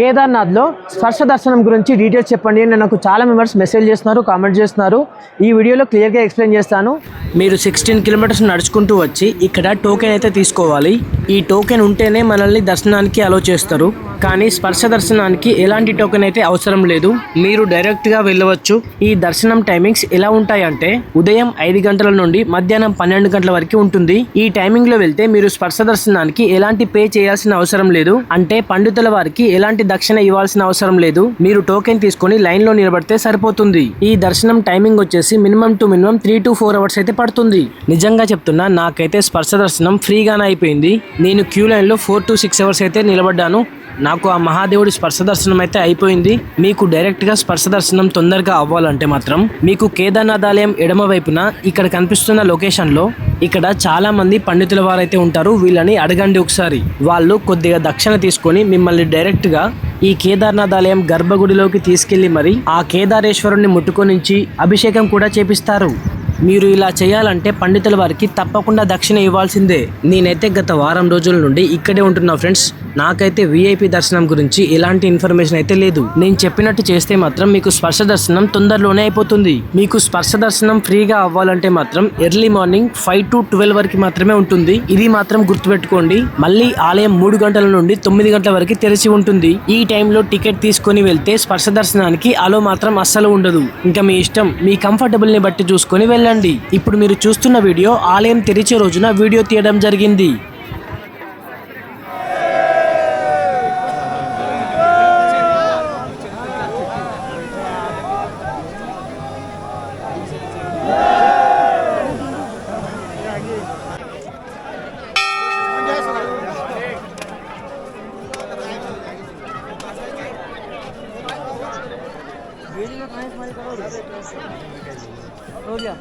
కేదార్నాథ్లో స్పర్శ దర్శనం గురించి డీటెయిల్స్ చెప్పండి అని నాకు చాలా మెంబర్స్ మెసేజ్ చేస్తున్నారు, కామెంట్ చేస్తున్నారు. ఈ వీడియోలో క్లియర్గా ఎక్స్ప్లెయిన్ చేస్తాను. మీరు 16 కిలోమీటర్స్ నడుచుకుంటూ వచ్చి ఇక్కడ టోకెన్ అయితే తీసుకోవాలి. ఈ టోకెన్ ఉంటేనే మనల్ని దర్శనానికి అలో చేస్తారు. కానీ స్పర్శ దర్శనానికి ఎలాంటి టోకెన్ అయితే అవసరం లేదు, మీరు డైరెక్ట్గా వెళ్ళవచ్చు. ఈ దర్శనం టైమింగ్స్ ఎలా ఉంటాయంటే ఉదయం 5 గంటల నుండి మధ్యాహ్నం 12 గంటల వరకు ఉంటుంది. ఈ టైమింగ్లో వెళ్తే మీరు స్పర్శ దర్శనానికి ఎలాంటి పే చేయాల్సిన అవసరం లేదు. అంటే పండితుల వారికి ఎలాంటి దక్షిణ ఇవ్వాల్సిన అవసరం లేదు. మీరు టోకెన్ తీసుకొని లైన్లో నిలబడితే సరిపోతుంది. ఈ దర్శనం టైమింగ్ వచ్చేసి మినిమం 3 to 4 అవర్స్ అయితే పడుతుంది. నిజంగా చెప్తున్నా, నాకైతే స్పర్శ దర్శనం ఫ్రీగానే అయిపోయింది. నేను క్యూ లైన్లో 4 to 6 అవర్స్ అయితే నిలబడ్డాను. నాకు ఆ మహాదేవుడి స్పర్శ దర్శనం అయితే అయిపోయింది. మీకు డైరెక్ట్గా స్పర్శ దర్శనం తొందరగా అవ్వాలంటే మాత్రం మీకు కేదార్నాథ్ ఆలయం ఎడమ వైపున ఇక్కడ కనిపిస్తున్న లొకేషన్లో ఇక్కడ చాలా మంది పండితుల వారైతే ఉంటారు. వీళ్ళని అడగండి ఒకసారి. వాళ్ళు కొద్దిగా దక్షిణ తీసుకొని మిమ్మల్ని డైరెక్ట్గా ఈ కేదార్నాథ్ ఆలయం గర్భగుడిలోకి తీసుకెళ్లి మరి ఆ కేదారేశ్వరుణ్ణి ముట్టుకొనించి అభిషేకం కూడా చేపిస్తారు. మీరు ఇలా చేయాలంటే పండితుల వారికి తప్పకుండా దక్షిణ ఇవ్వాల్సిందే. నేనైతే గత వారం రోజుల నుండి ఇక్కడే ఉంటున్నా ఫ్రెండ్స్. నాకైతే విఐపి దర్శనం గురించి ఎలాంటి ఇన్ఫర్మేషన్ అయితే లేదు. నేను చెప్పినట్టు చేస్తే మాత్రం మీకు స్పర్శ దర్శనం తొందరలోనే అయిపోతుంది. మీకు స్పర్శ దర్శనం ఫ్రీగా అవ్వాలంటే మాత్రం ఎర్లీ మార్నింగ్ 5 to 12 వరకు మాత్రమే ఉంటుంది. ఇది మాత్రం గుర్తుపెట్టుకోండి. మళ్ళీ ఆలయం 3 గంటల నుండి 9 గంటల వరకు తెరిచి ఉంటుంది. ఈ టైంలో టికెట్ తీసుకొని వెళ్తే స్పర్శ దర్శనానికి అలో మాత్రం అస్సలు ఉండదు. ఇంకా మీ ఇష్టం, మీ కంఫర్టబుల్ ని బట్టి చూసుకొని వెళ్ళండి. ఇప్పుడు మీరు చూస్తున్న వీడియో ఆలయం తెరిచే రోజున వీడియో తీయడం జరిగింది. हो गया।